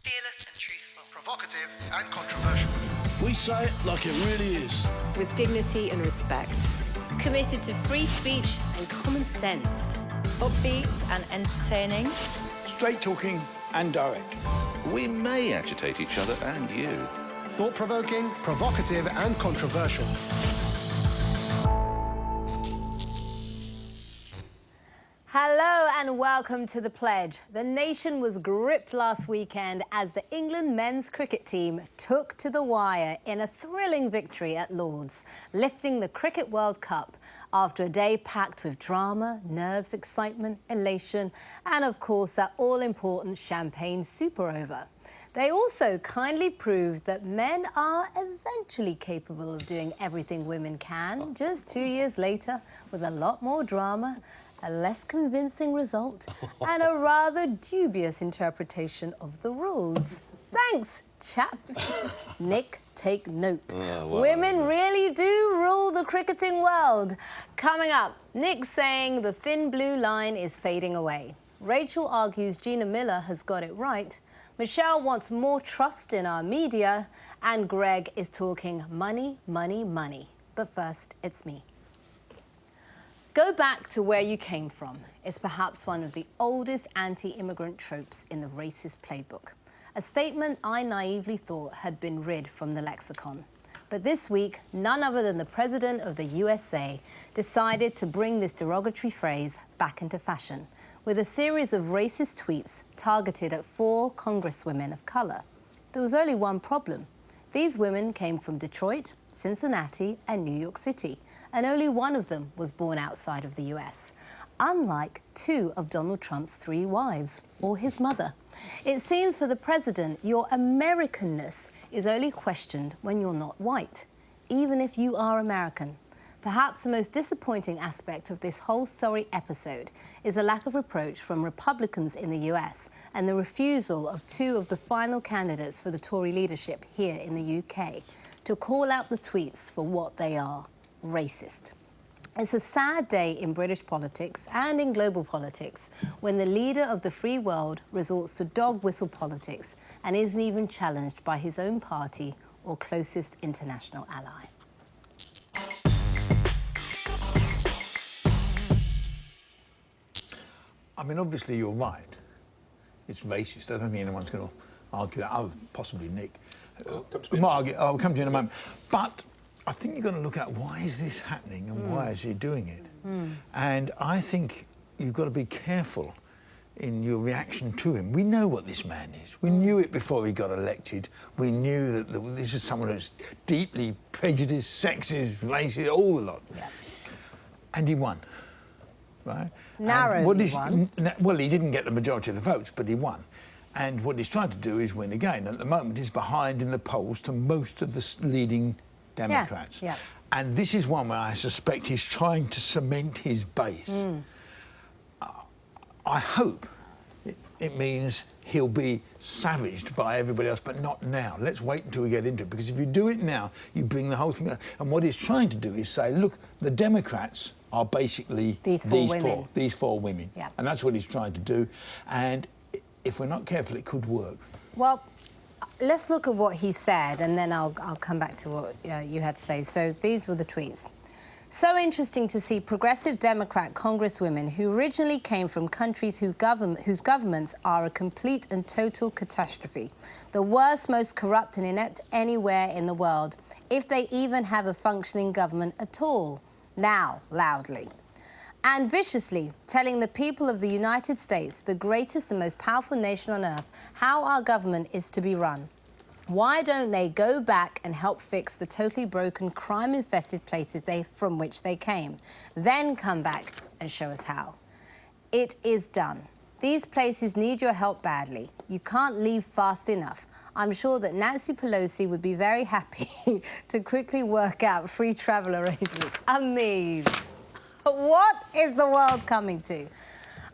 Fearless and truthful. Provocative and controversial. We say it like it really is. With dignity and respect. Committed to free speech and common sense. Upbeat and entertaining. Straight talking and direct. We may agitate each other and you. Thought-provoking, provocative and controversial. Hello and welcome to The Pledge. The nation was gripped last weekend as the England men's cricket team took to the wire in a thrilling victory at Lord's, lifting the Cricket World Cup after a day packed with drama, nerves, excitement, elation, and of course that all-important champagne super over. They also kindly proved that men are eventually capable of doing everything women can, just 2 years later, with a lot more drama, a less convincing result, and a rather dubious interpretation of the rules. Thanks, chaps. Nick, take note. Women really do rule the cricketing world. Coming up, Nick saying the thin blue line is fading away. Rachel argues Gina Miller has got it right. Michelle wants more trust in our media. And Greg is talking money, money, money. But first, it's me. Go back to where you came from is perhaps one of the oldest anti-immigrant tropes in the racist playbook. A statement I naively thought had been rid from the lexicon. But this week, none other than the President of the USA decided to bring this derogatory phrase back into fashion with a series of racist tweets targeted at 4 congresswomen of colour. There was only one problem. These women came from Detroit, Cincinnati and New York City, and only one of them was born outside of the US, unlike 2 of Donald Trump's 3 wives, or his mother. It seems for the president, your Americanness is only questioned when you're not white, even if you are American. Perhaps the most disappointing aspect of this whole sorry episode is a lack of approach from Republicans in the US and the refusal of 2 of the final candidates for the Tory leadership here in the UK to call out the tweets for what they are, racist. It's a sad day in British politics and in global politics when the leader of the free world resorts to dog whistle politics and isn't even challenged by his own party or closest international ally. I mean, obviously you're right. It's racist. I don't think anyone's going to argue that, other possibly Nick. I'll come to you in a moment. But I think you've got to look at why is this happening and why is he doing it? And I think you've got to be careful in your reaction to him. We know what this man is. We knew it before he got elected. We knew that this is someone who's deeply prejudiced, sexist, racist, all the lot. Yeah. And he won, right? Narrowly won. Well, he didn't get the majority of the votes, but he won. And what he's trying to do is win again. At the moment, he's behind in the polls to most of the leading Democrats. Yeah. And this is one where I suspect he's trying to cement his base. I hope it means he'll be savaged by everybody else, but not now. Let's wait until we get into it, because if you do it now, you bring the whole thing up. And what he's trying to do is say, look, the Democrats are basically these 4 women. Yeah. And that's what he's trying to do. And if we're not careful, it could work. Well, let's look at what he said, and then I'll come back to what you had to say. So these were the tweets. So interesting to see progressive Democrat congresswomen who originally came from countries whose governments are a complete and total catastrophe. The worst, most corrupt and inept anywhere in the world, if they even have a functioning government at all. Now, loudly. And viciously telling the people of the United States, the greatest and most powerful nation on earth, how our government is to be run. Why don't they go back and help fix the totally broken, crime-infested places from which they came? Then come back and show us how. It is done. These places need your help badly. You can't leave fast enough. I'm sure that Nancy Pelosi would be very happy to quickly work out free travel arrangements. Amazing. What is the world coming to?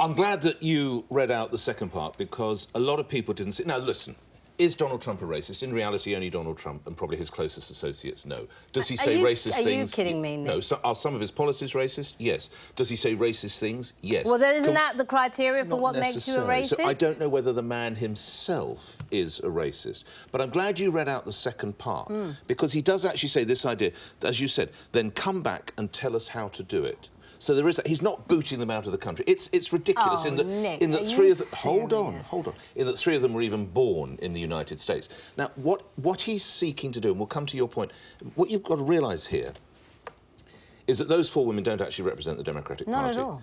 I'm glad that you read out the second part, because a lot of people didn't see... Now, listen, Is Donald Trump a racist? In reality, only Donald Trump and probably his closest associates know. Does he say racist things? Are you kidding me, Nick? No. So are some of his policies racist? Yes. Does he say racist things? Yes. Well, isn't that the criteria for what makes you a racist? So I don't know whether the man himself is a racist. But I'm glad you read out the second part, because he does actually say this idea, as you said, then come back and tell us how to do it. So there is that. He's not booting them out of the country. It's ridiculous in that three of them. Hold on. In that three of them were even born in the United States. Now, what he's seeking to do, and we'll come to your point, what you've got to realise here is that those four women don't actually represent the Democratic Party. Not at all.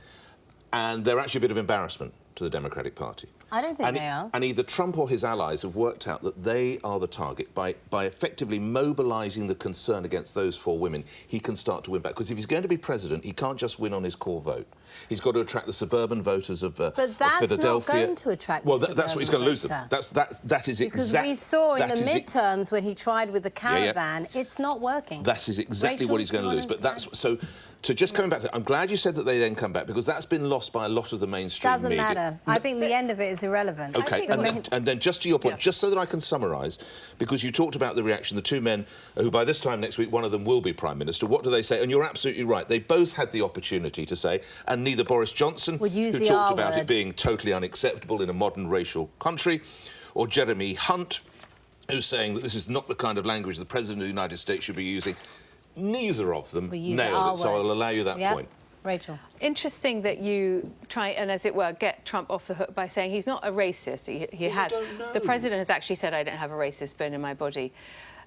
And they're actually a bit of embarrassment to the Democratic Party. I don't think they are. And either Trump or his allies have worked out that they are the target. By effectively mobilising the concern against those four women, he can start to win back. Because if he's going to be president, he can't just win on his core vote. He's got to attract the suburban voters of Philadelphia. But that's not going to attract the suburban that's what he's going to lose them. That is exactly... Because we saw in the midterms when he tried with the caravan, it's not working. That is exactly what he's going to lose. But that's... So just coming back to that, I'm glad you said that they then come back, because that's been lost by a lot of the mainstream media. Doesn't matter. I think the end of it is irrelevant. OK, and then just to your point, just so that I can summarise, because you talked about the reaction, the two men who by this time next week, one of them will be Prime Minister, what do they say? And you're absolutely right, they both had the opportunity to say, and neither Boris Johnson, who talked about it being totally unacceptable in a modern racial country, or Jeremy Hunt, who's saying that this is not the kind of language the President of the United States should be using. Neither of them nailed it, so I'll allow you that point. Rachel. Interesting that you try and, as it were, get Trump off the hook by saying he's not a racist. He has. The President has actually said, I don't have a racist bone in my body.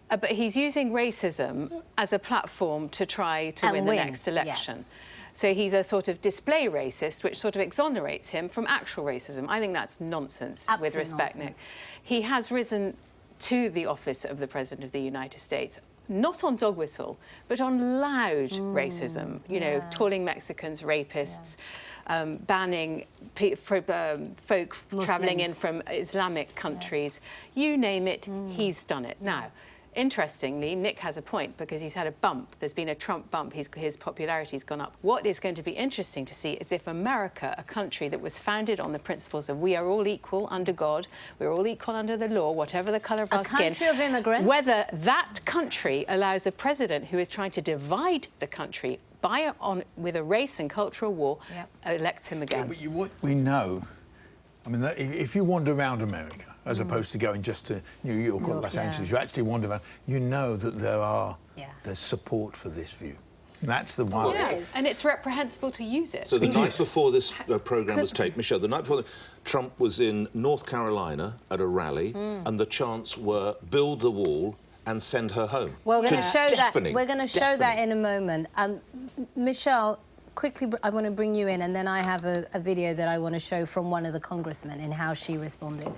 But he's using racism as a platform to try to win the next election. Yeah. So he's a sort of display racist, which sort of exonerates him from actual racism. I think that's nonsense, with respect, Nick. He has risen to the office of the President of the United States, not on dog whistle, but on loud racism, you know, calling Mexicans rapists, banning folk travelling in from Islamic countries. You name it, he's done it. Now, interestingly, Nick has a point, because he's had a bump. There's been a Trump bump. His popularity's gone up. What is going to be interesting to see is if America, a country that was founded on the principles of we are all equal under God, we're all equal under the law, whatever the colour of our skin. A country of immigrants. Whether that country allows a president who is trying to divide the country with a race and cultural war, elects him again. Yeah, but what we know, I mean, if you wander around America, as opposed to going just to New York or Los Angeles, you actually wander around, you know that there's support for this view. That's the one. And it's reprehensible to use it. So the night before this programme was taped, Michelle, the night before, Trump was in North Carolina at a rally, and the chants were build the wall and send her home. Well, we're going to show that. We're going to show that in a moment. Michelle, quickly, I want to bring you in, and then I have a video that I want to show from one of the congressmen and how she responded.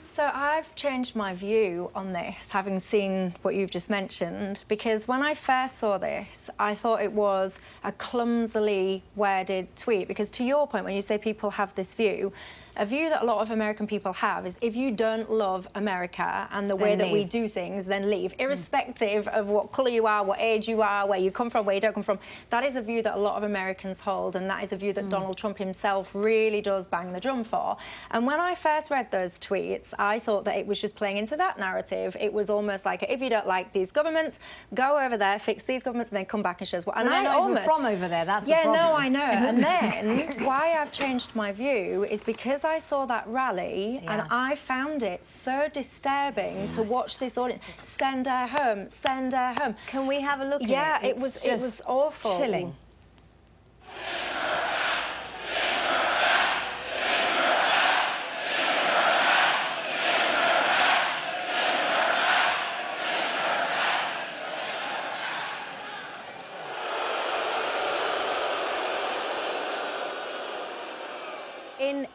So I've changed my view on this, having seen what you've just mentioned, because when I first saw this, I thought it was a clumsily worded tweet, because to your point, when you say people have this view, a view that a lot of American people have is if you don't love America and the way that we do things, then leave, irrespective of what colour you are, what age you are, where you come from, where you don't come from. That is a view that a lot of Americans hold, and that is a view that Donald Trump himself really does bang the drum for. And when I first read those tweets, I thought that it was just playing into that narrative. It was almost like, if you don't like these governments, go over there, fix these governments, and then come back and show us what. And they're not even from over there, that's the problem. Yeah, no, I know. And then why I've changed my view is because I saw that rally and I found it so disturbing to watch this audience. Send her home, send her home. Can we have a look at it? Yeah, it was awful. Chilling.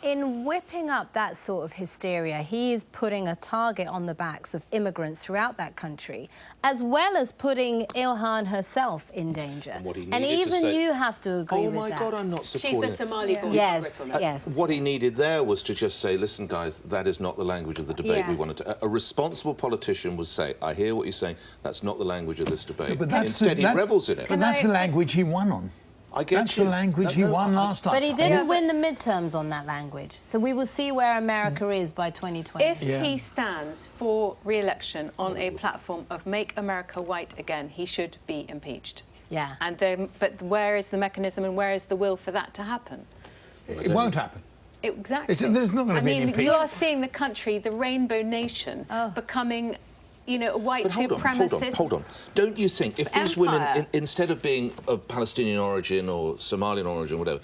In whipping up that sort of hysteria, he is putting a target on the backs of immigrants throughout that country, as well as putting Ilhan herself in danger. And even you have to agree with that. Oh, my God, I'm not supporting it. She's the Somali boy. Yes. What he needed there was to just say, listen, guys, that is not the language of the debate we wanted to... A responsible politician would say, I hear what you're saying, that's not the language of this debate. But instead, he revels in it. But that's the language he won on. I get That's you. the language he won last time. But he didn't win the midterms on that language. So we will see where America is by 2020. If he stands for re-election on a platform of make America white again, he should be impeached. Yeah. And then, but where is the mechanism and where is the will for that to happen? It won't happen. Exactly. There's not going to be an impeachment. You are seeing the country, the rainbow nation, becoming, you know, a white supremacist. Hold on. Don't you think if these women, instead of being of Palestinian origin or Somalian origin, whatever,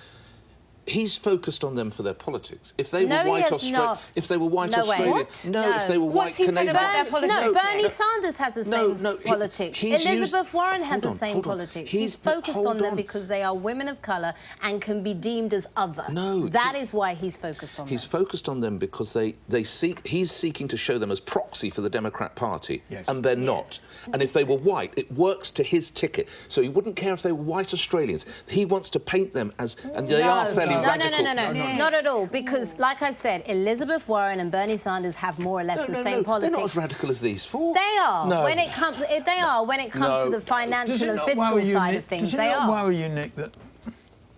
he's focused on them for their politics. If they were white Australian, if they were white Australian, if they were white Canadian, Bernie Sanders has the same politics. Elizabeth Warren has the same politics. He's focused on them because they are women of colour and can be deemed as other. That is why he's focused on them. He's focused on them because he's seeking to show them as proxy for the Democrat Party, and they're not. And if they were white, it works to his ticket. So he wouldn't care if they were white Australians. He wants to paint them as, and they are fairly radical. No, not at all. Because, like I said, Elizabeth Warren and Bernie Sanders have more or less the same politics. They're not as radical as these four. They are. No. When it comes to the financial and fiscal side of things, they are. Does it not worry you, Nick,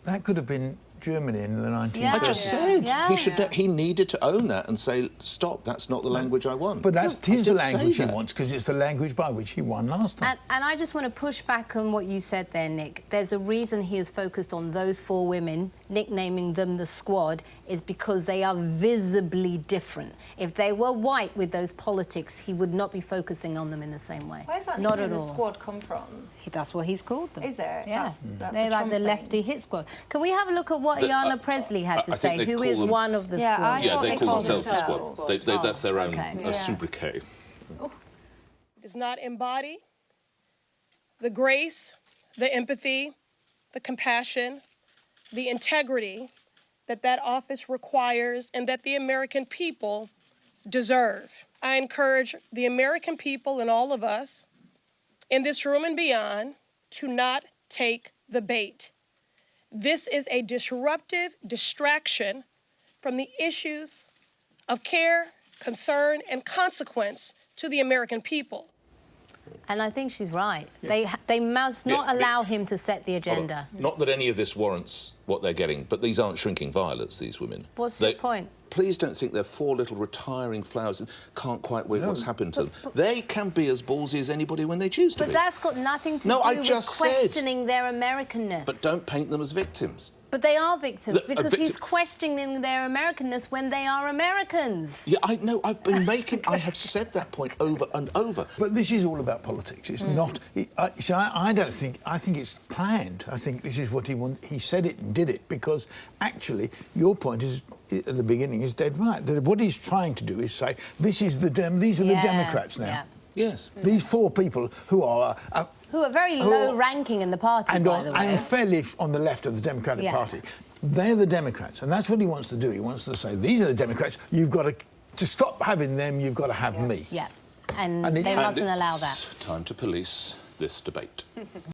that could have been Germany in the 1930s? I just said he needed to own that and say, stop, that's not the language I want. But that's the language he wants, because it's the language by which he won last time. And I just want to push back on what you said there, Nick. There's a reason he is focused on those four women, nicknaming them the Squad, is because they are visibly different. If they were white with those politics, he would not be focusing on them in the same way. Where's that not nickname, at all. the Squad, come from? That's what he's called them. Is it? Yeah. That's they're like the lefty hit squad. Can we have a look at what Ayanna Presley had to say, who is one of the squad? Yeah, they call themselves the Squad. That's their own sobriquet. It does not embody the grace, the empathy, the compassion, the integrity that office requires and that the American people deserve. I encourage the American people and all of us in this room and beyond to not take the bait. This is a disruptive distraction from the issues of care, concern, and consequence to the American people. And I think she's right. They must not allow him to set the agenda. Not that any of this warrants what they're getting, but these aren't shrinking violets, these women. What's your point? Please don't think they're four little retiring flowers and can't quite wait what's happened to them. They can be as ballsy as anybody when they choose to be. But that's got nothing to do with questioning their Americanness. But don't paint them as victims. But they are victims because he's questioning their Americanness when they are Americans. Yeah, I know. I have said that point over and over. But this is all about politics. It's not. I don't think. I think it's planned. I think this is what he wanted. He said it and did it because actually, your point is at the beginning is dead right. That what he's trying to do is say these are the Democrats now. Yeah. Yes. These four people who are very low-ranking in the party, by the way. And fairly on the left of the Democratic Party. They're the Democrats, and that's what he wants to do. He wants to say, these are the Democrats, you've got to stop having them, you've got to have me. Yeah, and they mustn't allow that. Time to police this debate.